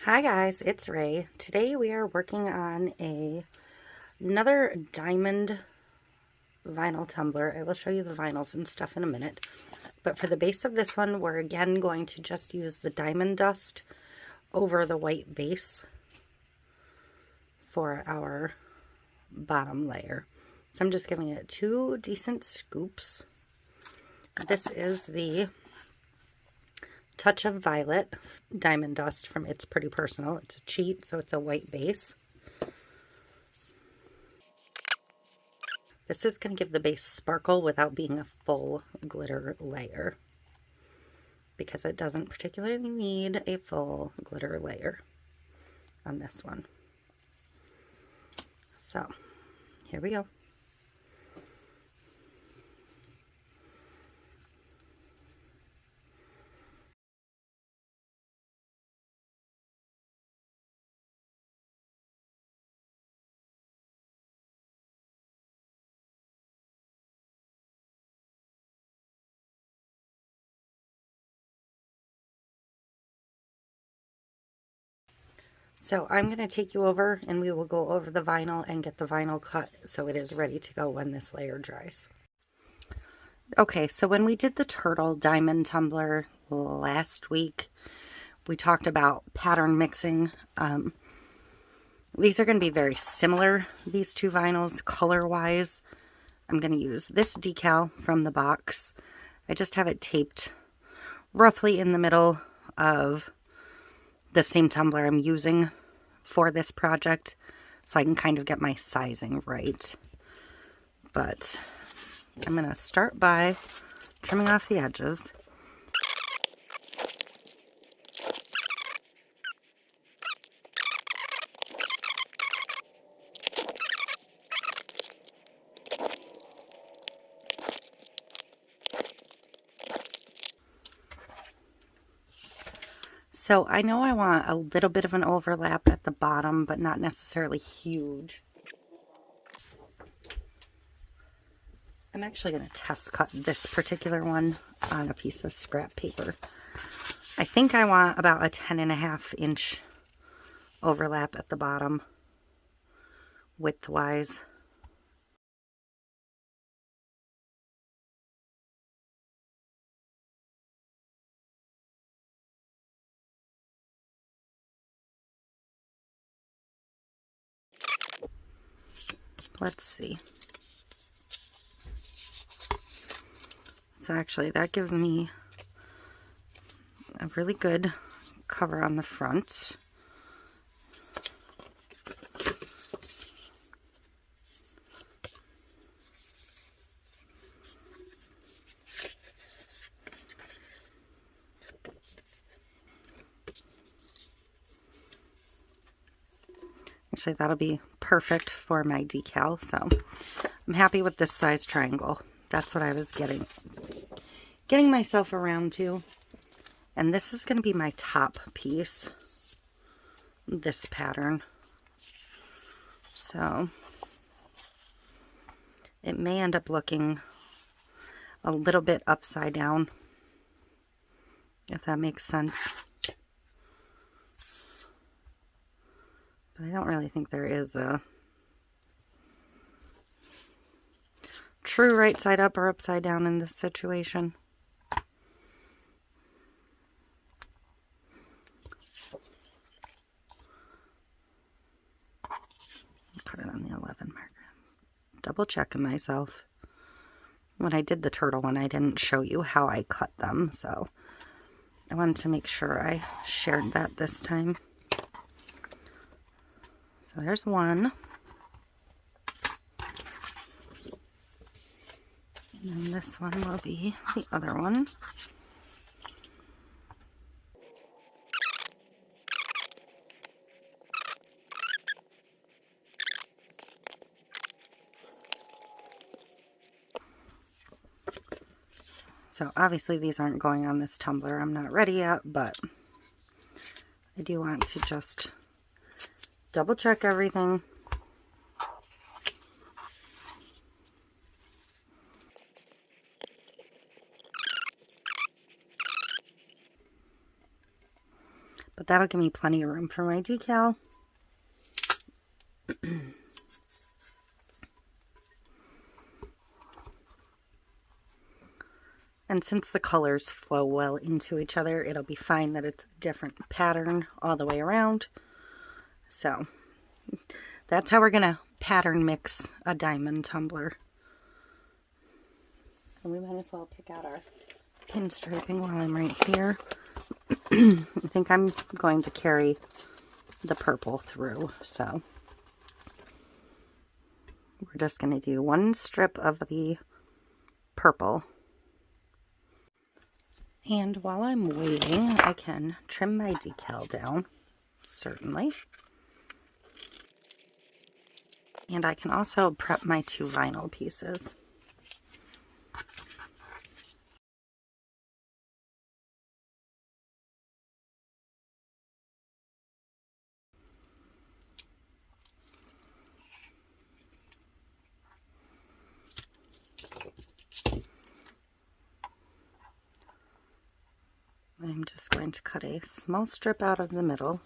Hi guys, it's Ray. Today we are working on another diamond vinyl tumbler. I will show you the vinyls and stuff in a minute. But for the base of this one, we're again going to just use the diamond dust over the white base for our bottom layer. So I'm just giving it 2 decent scoops. This is the Touch of Violet diamond dust from It's Pretty Personal. It's a cheat, so it's a white base. This is going to give the base sparkle without being a full glitter layer, because it doesn't particularly need a full glitter layer on this one. So here we go. So I'm going to take you over and we will go over the vinyl and get the vinyl cut so it is ready to go when this layer dries. Okay, so when we did the turtle diamond tumbler last week, we talked about pattern mixing. These are going to be very similar, these two vinyls, color-wise. I'm going to use this decal from the box. I just have it taped roughly in the middle of the same tumbler I'm using for this project, so I can kind of get my sizing right. But I'm going to start by trimming off the edges. So I know I want a little bit of an overlap at the bottom, but not necessarily huge. I'm actually going to test cut this particular one on a piece of scrap paper. I think I want about a 10.5 inch overlap at the bottom, width-wise. Let's see. So actually that gives me a really good cover on the front. Actually, that'll be perfect for my decal, so I'm happy with this size triangle. That's what I was getting myself around to. And this is going to be my top piece, this pattern. So it may end up looking a little bit upside down, if that makes sense. But I don't really think there is a true right side up or upside down in this situation. Cut it on the 11 marker. Double checking myself. When I did the turtle one, I didn't show you how I cut them, so I wanted to make sure I shared that this time. So there's one. And then this one will be the other one. So obviously these aren't going on this tumbler. I'm not ready yet, but I do want to just double check everything. but that'll give me plenty of room for my decal. And since the colors flow well into each other, it'll be fine that it's a different pattern all the way around. So that's how we're gonna pattern mix a diamond tumbler. And we might as well pick out our pinstriping while I'm right here. I think I'm going to carry the purple through, so we're just going to do one strip of the purple. And while I'm waiting, I can trim my decal down, certainly. And I can also prep my 2 vinyl pieces. I'm just going to cut a small strip out of the middle.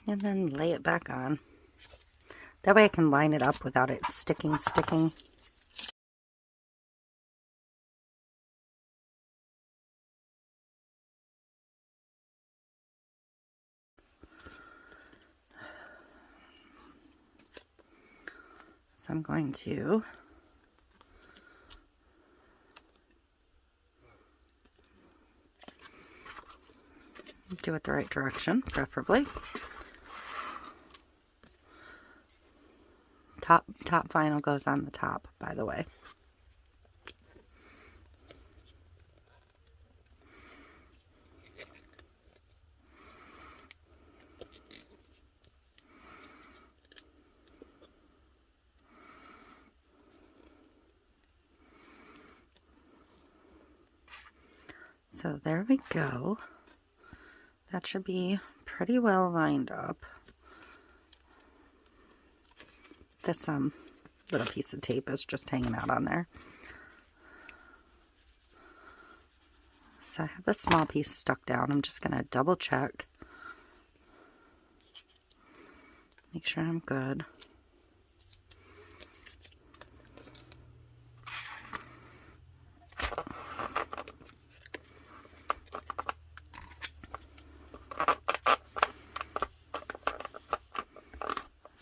And then lay it back on. That way I can line it up without it sticking. So I'm going to do it the right direction, preferably. Top vinyl goes on the top, by the way. So there we go. That should be pretty well lined up. This little piece of tape is just hanging out on there. So I have the small piece stuck down. I'm just going to double check. Make sure I'm good.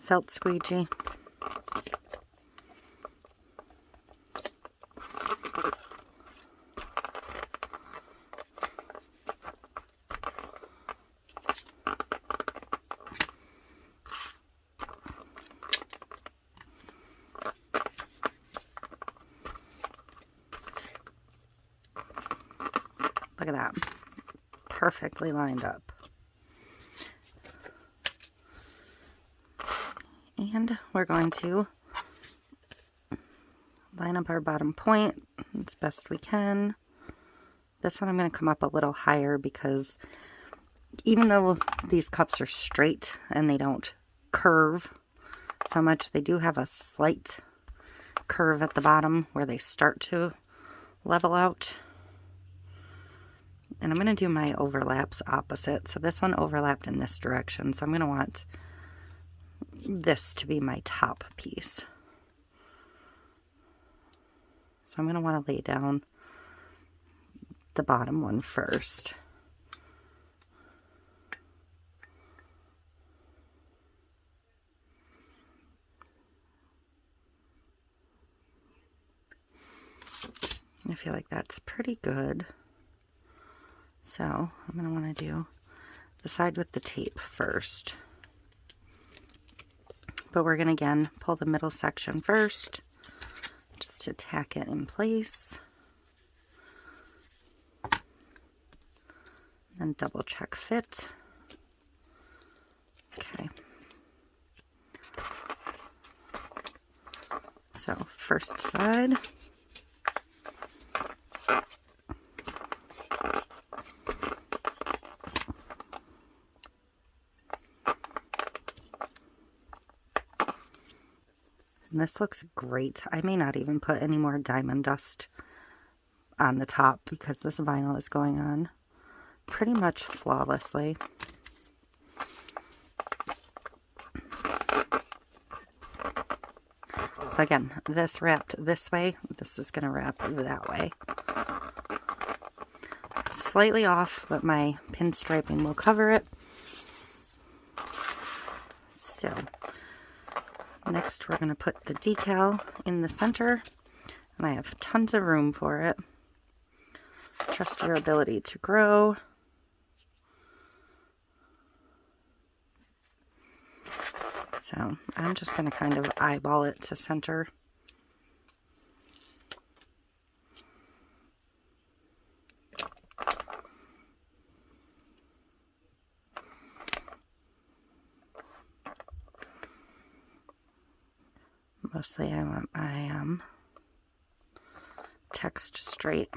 Felt squeegee. Look at that. Perfectly lined up. And we're going to line up our bottom point as best we can. This one I'm going to come up a little higher because even though these cups are straight and they don't curve so much, they do have a slight curve at the bottom where they start to level out. And I'm going to do my overlaps opposite. So this one overlapped in this direction. So I'm going to want this to be my top piece. So I'm going to want to lay down the bottom one first. I feel like that's pretty good. So I'm going to want to do the side with the tape first. But we're going to again pull the middle section first just to tack it in place. And double check fit. Okay. So first side. And this looks great. I may not even put any more diamond dust on the top because this vinyl is going on pretty much flawlessly. So again, this wrapped this way, this is going to wrap that way. Slightly off, but my pinstriping will cover it. So next we're going to put the decal in the center, and I have tons of room for it. Trust your ability to grow. So I'm just going to kind of eyeball it to center. Mostly I want my text straight.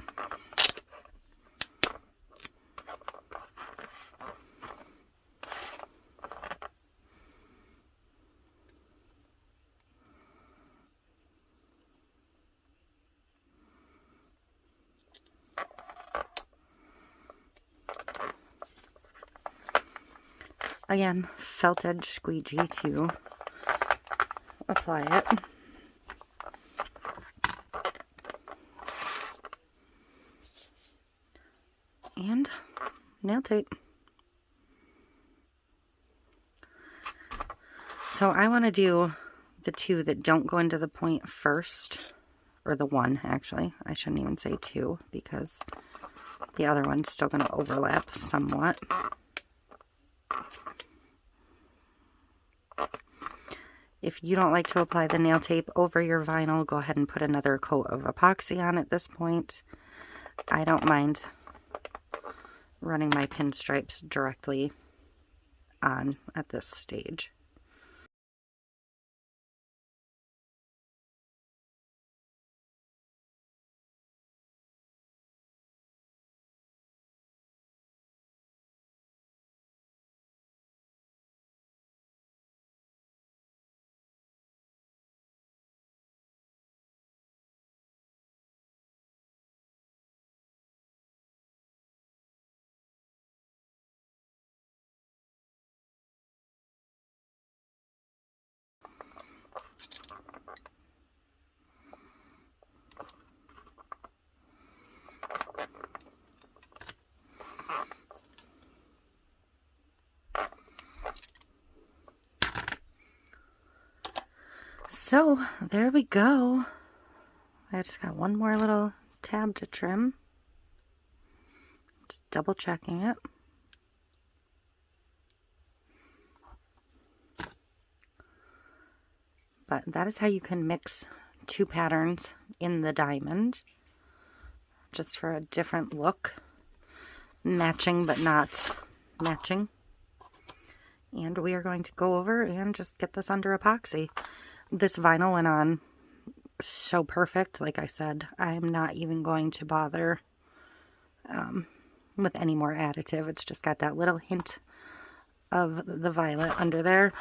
Again, felt edge squeegee to apply it. And nail tape. So I want to do the two that don't go into the point first, or the one actually. I shouldn't even say two because the other one's still going to overlap somewhat. If you don't like to apply the nail tape over your vinyl, go ahead and put another coat of epoxy on at this point. I don't mind running my pinstripes directly on at this stage. So there we go. I just got one more little tab to trim. Just double checking it. But that is how you can mix two patterns in the diamond, just for a different look. Matching but not matching. And we are going to go over and just get this under epoxy. This vinyl went on so perfect. Like I said, I'm not even going to bother with any more additive. It's just got that little hint of the violet under there.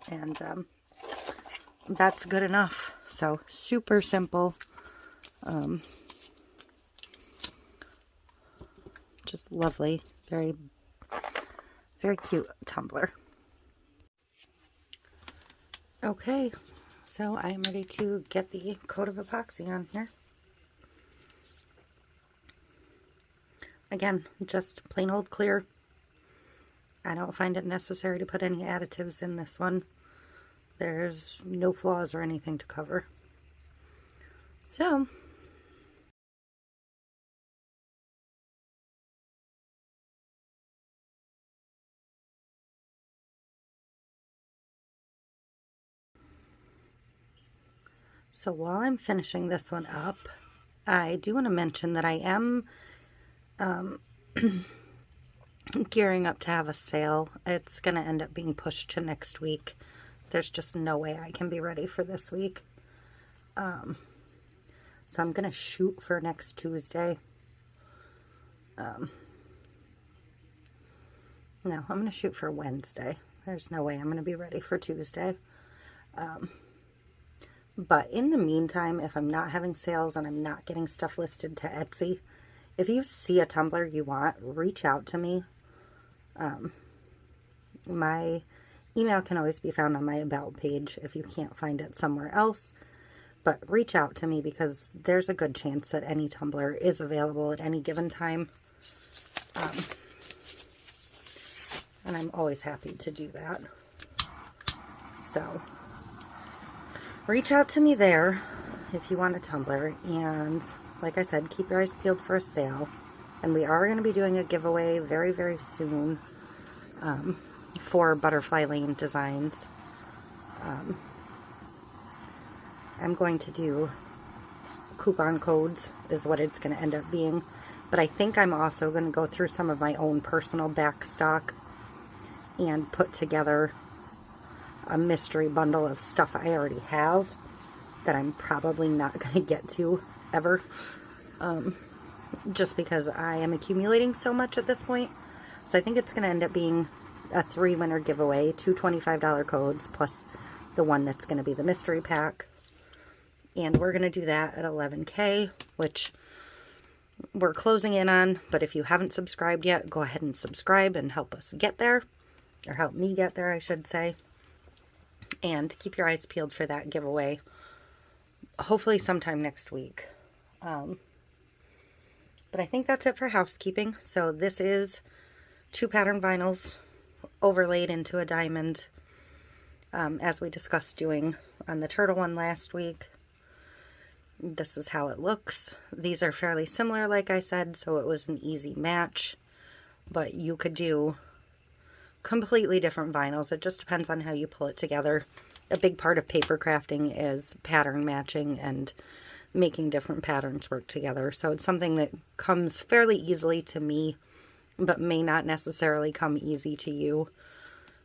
And that's good enough. So super simple. Just lovely. Very, very cute tumbler. Okay, so I'm ready to get the coat of epoxy on here. Again, just plain old clear. I don't find it necessary to put any additives in this one. There's no flaws or anything to cover. So, while I'm finishing this one up, I do want to mention that I am gearing up to have a sale. It's going to end up being pushed to next week. There's just no way I can be ready for this week. So I'm going to shoot for next Tuesday. No, I'm going to shoot for Wednesday. There's no way I'm going to be ready for Tuesday. But in the meantime, if I'm not having sales and I'm not getting stuff listed to Etsy, if you see a tumbler you want, reach out to me. My email can always be found on my About page if you can't find it somewhere else. But reach out to me because there's a good chance that any tumbler is available at any given time. And I'm always happy to do that. So, reach out to me there if you want a tumbler. And like I said, keep your eyes peeled for a sale. And we are going to be doing a giveaway very, very soon for Butterfly Lane Designs. I'm going to do coupon codes is what it's going to end up being. But I think I'm also going to go through some of my own personal back stock and put together a mystery bundle of stuff I already have that I'm probably not going to get to ever. Just because I am accumulating so much at this point. So I think it's going to end up being a 3-winner giveaway, 2 $25 codes, plus the one that's going to be the mystery pack. And we're going to do that at 11K, which we're closing in on. But if you haven't subscribed yet, go ahead and subscribe and help us get there. Or help me get there, I should say. And keep your eyes peeled for that giveaway. Hopefully sometime next week. But I think that's it for housekeeping. So this is 2 pattern vinyls overlaid into a diamond, as we discussed doing on the turtle one last week. This is how it looks. These are fairly similar, like I said, so it was an easy match. But you could do completely different vinyls. It just depends on how you pull it together. A big part of paper crafting is pattern matching and making different patterns work together. So it's something that comes fairly easily to me, but may not necessarily come easy to you.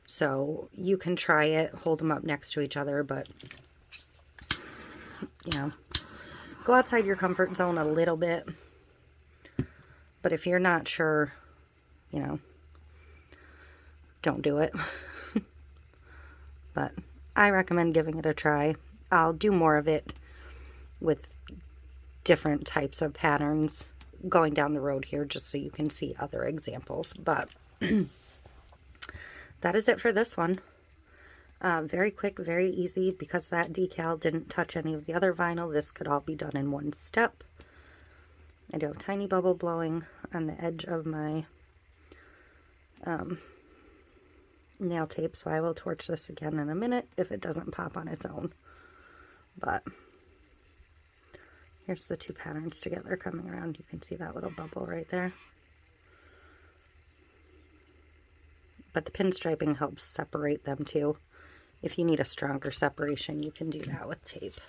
So you can try it, hold them up next to each other, but you know, go outside your comfort zone a little bit. But if you're not sure, you know, don't do it. But I recommend giving it a try. I'll do more of it with different types of patterns going down the road here, just so you can see other examples. But that is it for this one. Very quick, very easy. Because that decal didn't touch any of the other vinyl, this could all be done in one step. I do have a tiny bubble blowing on the edge of my nail tape, so I will torch this again in a minute if it doesn't pop on its own. But here's the 2 patterns together coming around. You can see that little bubble right there. But the pinstriping helps separate them too. If you need a stronger separation, you can do that with tape.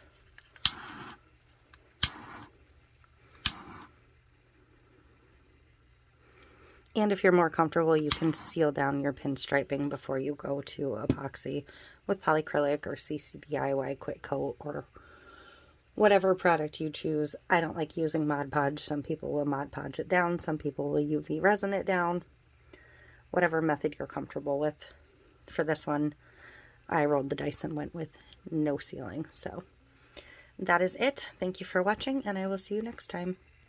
And if you're more comfortable, you can seal down your pinstriping before you go to epoxy with polyacrylic or CC DIY Quick Coat or whatever product you choose. I don't like using Mod Podge. Some people will Mod Podge it down. Some people will UV resin it down. Whatever method you're comfortable with. For this one, I rolled the dice and went with no sealing. So that is it. Thank you for watching, and I will see you next time.